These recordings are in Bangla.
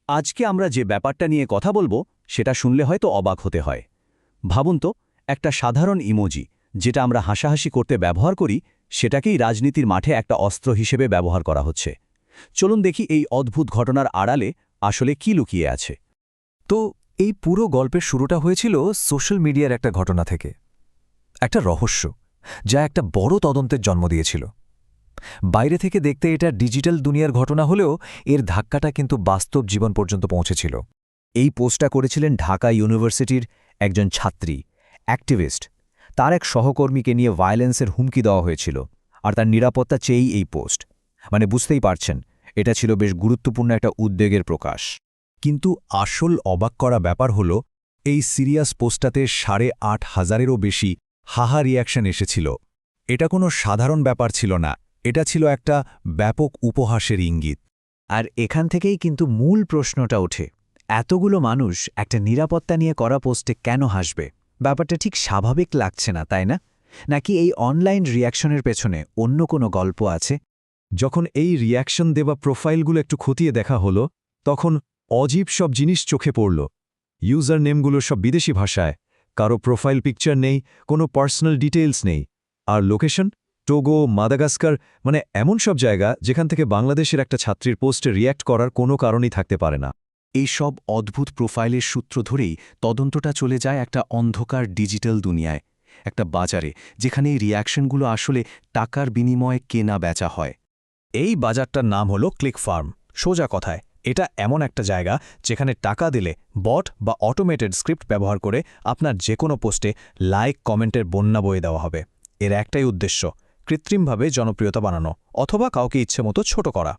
আজকে আমরা যে ব্যাপারটা নিয়ে কথা বলবো সেটা শুনলে হয়তো অবাক হতে হয়। ভাবুন তো, একটা সাধারণ ইমোজি যেটা আমরা হাসাহাসি করতে ব্যবহার করি, সেটাকেই রাজনীতির মাঠে একটা অস্ত্র হিসেবে ব্যবহার করা হচ্ছে। চলুন দেখি এই অদ্ভুত ঘটনার আড়ালে আসলে কি লুকিয়ে আছে। তো এই পুরো গল্পের শুরুটা হয়েছিল সোশ্যাল মিডিয়ার একটা ঘটনা থেকে, একটা রহস্য যা একটা বড় তদন্তের জন্ম দিয়েছিল। বাইরে থেকে দেখতে এটা ডিজিটাল দুনিয়ার ঘটনা হলেও এর ধাক্কাটা কিন্তু বাস্তব জীবন পর্যন্ত পৌঁছেছিল। এই পোস্টটা করেছিলেন ঢাকা ইউনিভার্সিটির একজন ছাত্রী, অ্যাক্টিভিস্ট। তার এক সহকর্মীকে নিয়ে ভায়োলেন্সের হুমকি দেওয়া হয়েছিল, আর তার নিরাপত্তা চেয়েই এই পোস্ট। মানে বুঝতেই পারছেন, এটা ছিল বেশ গুরুত্বপূর্ণ একটা উদ্বেগের প্রকাশ। কিন্তু আসল অবাক করা ব্যাপার হল, এই সিরিয়াস পোস্টটাতে ৮,৫০০-এরও বেশি হাহা রিয়াকশন এসেছিল। এটা কোনো সাধারণ ব্যাপার ছিল না, এটা ছিল একটা ব্যাপক উপহাসের ইঙ্গিত। আর এখান থেকেই কিন্তু মূল প্রশ্নটা ওঠে, এতগুলো মানুষ একটা নিরাপত্তা নিয়ে করা পোস্টে কেন হাসবে? ব্যাপারটা ঠিক স্বাভাবিক লাগছে না, তাই না? নাকি এই অনলাইন রিয়াকশনের পেছনে অন্য কোনো গল্প আছে? যখন এই রিয়াকশন দেওয়া প্রোফাইলগুলো একটু খতিয়ে দেখা হলো, তখন অজীব সব জিনিস চোখে পড়ল। ইউজার নেমগুলো সব বিদেশি ভাষায়, কারো প্রোফাইল পিকচার নেই, কোনো পার্সোনাল ডিটেইলস নেই। আর লোকেশন টোগো, মাদাগাস্কার, মানে এমন সব জায়গা যেখান থেকে বাংলাদেশের একটা ছাত্রীর পোস্টে রিয়্যাক্ট করার কোনো কারণই থাকতে পারে না। এই সব অদ্ভুত প্রোফাইলের সূত্র ধরেই তদন্তটা চলে যায় একটা অন্ধকার ডিজিটাল দুনিয়ায়, একটা বাজারে যেখানে এই রিয়াকশনগুলো আসলে টাকার বিনিময়ে কেনা বেচা হয়। এই বাজারটার নাম হলো ক্লিক ফার্ম। সোজা কথায়, এটা এমন একটা জায়গা যেখানে টাকা দিলে বট বা অটোমেটেড স্ক্রিপ্ট ব্যবহার করে আপনার যে কোনো পোস্টে লাইক কমেন্টের বন্যা বয়ে দেওয়া হবে। এর একটাই উদ্দেশ্য, কৃত্রিমভাবে জনপ্রিয়তা বানানো অথবা কাউকে ইচ্ছেমতো ছোট করা।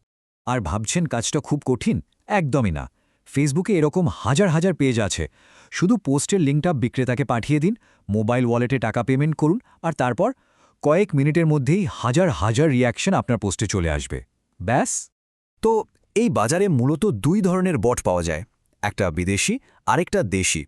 আর ভাবছেন কাজটা খুব কঠিন? একদমই না। ফেসবুকে এরকম হাজার হাজার পেজ আছে। শুধু পোস্টের লিঙ্কটা বিক্রেতাকে পাঠিয়ে দিন, মোবাইল ওয়ালেটে টাকা পেমেন্ট করুন, আর তারপর কয়েক মিনিটের মধ্যেই হাজার হাজার রিয়াকশন আপনার পোস্টে চলে আসবে। ব্যাস। তো এই বাজারে মূলত দুই ধরনের বট পাওয়া যায়, একটা বিদেশি, আরেকটা দেশি।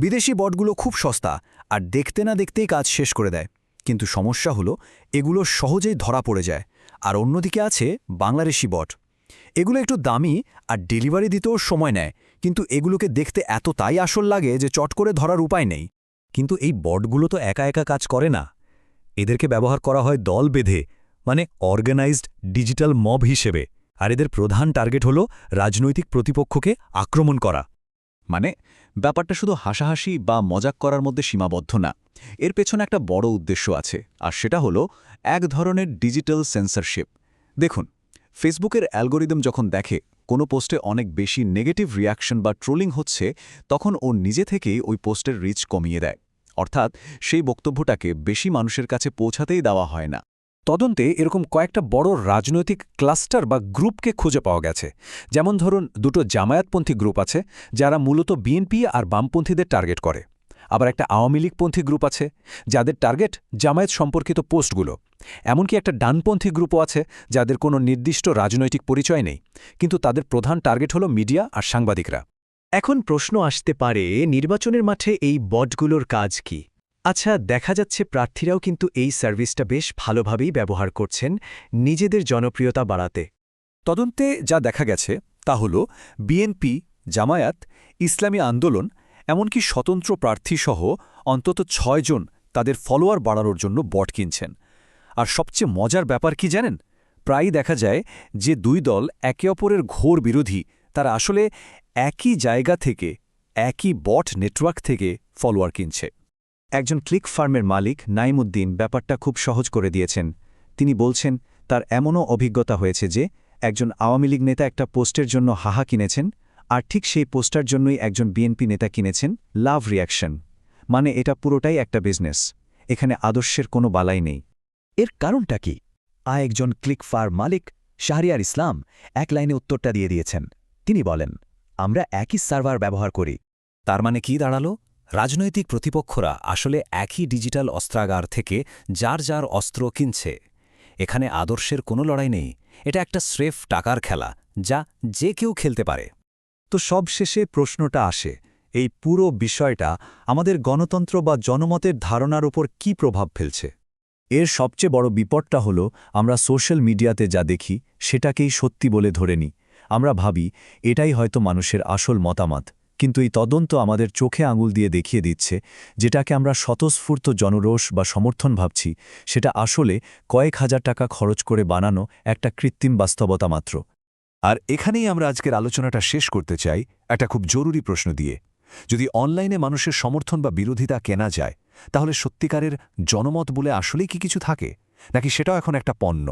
বিদেশি বটগুলো খুব সস্তা আর দেখতে না দেখতেই কাজ শেষ করে দেয়, কিন্তু সমস্যা হলো এগুলো সহজেই ধরা পড়ে যায়। আর অন্যদিকে আছে বাংলাদেশি বট। এগুলো একটু দামি আর ডেলিভারি দিতেও সময় নেয়, কিন্তু এগুলোকে দেখতে এতটাই আসল লাগে যে চট করে ধরার উপায় নেই। কিন্তু এই বটগুলো তো একা একা কাজ করে না, এদেরকে ব্যবহার করা হয় দল বেঁধে, মানে অর্গানাইজড ডিজিটাল মব হিসেবে। আর এদের প্রধান টার্গেট হল রাজনৈতিক প্রতিপক্ষকে আক্রমণ করা। মানে ব্যাপারটা শুধু হাসাহাসি বা মজাক করার মধ্যে সীমাবদ্ধ না, এর পেছনে একটা বড় উদ্দেশ্য আছে, আর সেটা হলো এক ধরনের ডিজিটাল সেন্সরশিপ। দেখুন, ফেসবুকের অ্যালগোরিদম যখন দেখে কোনো পোস্টে অনেক বেশি নেগেটিভ রিয়াকশন বা ট্রোলিং হচ্ছে, তখন ও নিজে থেকেই ওই পোস্টের রিচ কমিয়ে দেয়। অর্থাৎ সেই বক্তব্যটাকে বেশি মানুষের কাছে পৌঁছাতেই দেওয়া হয় না। তদন্তে এরকম কয়েকটা বড় রাজনৈতিক ক্লাস্টার বা গ্রুপকে খুঁজে পাওয়া গেছে। যেমন ধরুন, দুটো জামায়াতপন্থী গ্রুপ আছে যারা মূলত বিএনপি আর বামপন্থীদের টার্গেট করে। আবার একটা আওয়ামী লীগপন্থী গ্রুপ আছে যাদের টার্গেট জামায়াত সম্পর্কিত পোস্টগুলো। এমনকি একটা ডানপন্থী গ্রুপও আছে যাদের কোনো নির্দিষ্ট রাজনৈতিক পরিচয় নেই, কিন্তু তাদের প্রধান টার্গেট হলো মিডিয়া আর সাংবাদিকরা। এখন প্রশ্ন আসতে পারে, নির্বাচনের মাঠে এই বটগুলোর কাজ কি? আচ্ছা, দেখা যাচ্ছে প্রার্থীরাও কিন্তু এই সার্ভিসটা বেশ ভালোভাবেই ব্যবহার করছেন নিজেদের জনপ্রিয়তা বাড়াতে। তদন্তে যা দেখা গেছে তা হল বিএনপি, জামায়াত, ইসলামী আন্দোলন, এমনকি স্বতন্ত্র প্রার্থীসহ অন্তত ৬ জন তাদের ফলোয়ার বাড়ানোর জন্য বট কিনছেন। আর সবচেয়ে মজার ব্যাপার কি জানেন? প্রায়ই দেখা যায় যে দুই দল একে অপরের ঘোর বিরোধী, তারা আসলে একই জায়গা থেকে, একই বট নেটওয়ার্ক থেকে ফলোয়ার কিনছে। একজন ক্লিক ফার্মের মালিক নাইমুদ্দিন ব্যাপারটা খুব সহজ করে দিয়েছেন। তিনি বলছেন, তার এমনও অভিজ্ঞতা হয়েছে যে একজন আওয়ামী লীগ নেতা একটা পোস্টের জন্য হাহা কিনেছেন, আর ঠিক সেই পোস্টার জন্যই একজন বিএনপি নেতা কিনেছেন লাভ রিয়াকশন। মানে এটা পুরোটাই একটা বিজনেস, এখানে আদর্শের কোনো বালাই নেই। এর কারণটা কি? একজন ক্লিক ফার্ম মালিক শাহরিয়ার ইসলাম এক লাইনে উত্তরটা দিয়ে দিয়েছেন। তিনি বলেন, আমরা একই সার্ভার ব্যবহার করি। তার মানে কি দাঁড়ালো? রাজনৈতিক প্রতিপক্ষরা আসলে একই ডিজিটাল অস্ত্রাগার থেকে যার যার অস্ত্র কিনছে। এখানে আদর্শের কোনো লড়াই নেই, এটা একটা স্রেফ টাকার খেলা যা যে কেউ খেলতে পারে। তো সবশেষে প্রশ্নটা আসে, এই পুরো বিষয়টা আমাদের গণতন্ত্র বা জনমতের ধারণার উপর কি প্রভাব ফেলছে? এর সবচেয়ে বড় বিপদটা হলো আমরা সোশ্যাল মিডিয়াতে যা দেখি সেটাকেই সত্যি বলে ধরে নিই, আমরা ভাবি এটাই হয়তো মানুষের আসল মতামত, কিন্তু এই তদন্ত আমাদের চোখে আঙুল দিয়ে দেখিয়ে দিচ্ছে যেটাকে আমরা স্বতঃস্ফূর্ত জনরোষ বা সমর্থন ভাবছি, সেটা আসলে কয়েক হাজার টাকা খরচ করে বানানো একটা কৃত্রিম বাস্তবতা মাত্র। আর এখানেই আমরা আজকের আলোচনাটা শেষ করতে চাই একটা খুব জরুরি প্রশ্ন দিয়ে। যদি অনলাইনে মানুষের সমর্থন বা বিরোধিতা কেনা যায়, তাহলে সত্যিকারের জনমত বলে আসলেই কি কিছু থাকে, নাকি সেটাও এখন একটা পণ্য?